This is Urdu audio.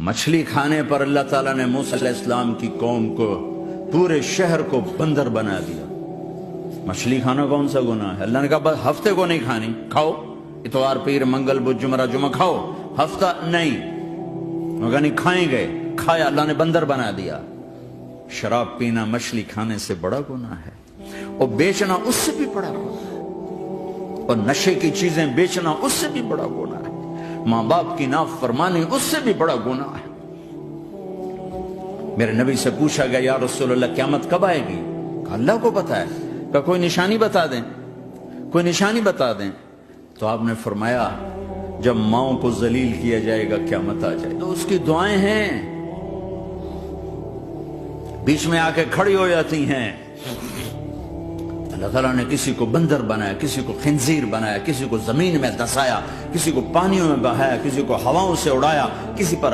مچھلی کھانے پر اللہ تعالیٰ نے موسیٰ علیہ السلام کی قوم کو پورے شہر کو بندر بنا دیا۔ مچھلی کھانا کون سا گناہ ہے؟ اللہ نے کہا بس ہفتے کو نہیں کھانی، کھاؤ اتوار پیر منگل بدھ جمعہ جمعہ کھاؤ، ہفتہ نہیں۔ مگر نہیں کھائیں گے، کھایا، اللہ نے بندر بنا دیا۔ شراب پینا مچھلی کھانے سے بڑا گناہ ہے، اور بیچنا اس سے بھی بڑا گناہ ہے، اور نشے کی چیزیں بیچنا اس سے بھی بڑا گناہ ہے، ماں باپ کی نافرمانی اس سے بھی بڑا گناہ ہے۔ میرے نبی سے پوچھا گیا یا رسول اللہ قیامت کب آئے گی؟ کہا اللہ کو پتا ہے۔ کہا کوئی نشانی بتا دیں، کوئی نشانی بتا دیں۔ تو آپ نے فرمایا جب ماؤں کو ذلیل کیا جائے گا قیامت آ جائے گا۔ تو اس کی دعائیں ہیں، بیچ میں آ کے کھڑی ہو جاتی ہیں۔ اللہ تعالیٰ نے کسی کو بندر بنایا، کسی کو خنزیر بنایا، کسی کو زمین میں دسایا، کسی کو پانیوں میں بہایا، کسی کو ہواؤں سے اڑایا، کسی پر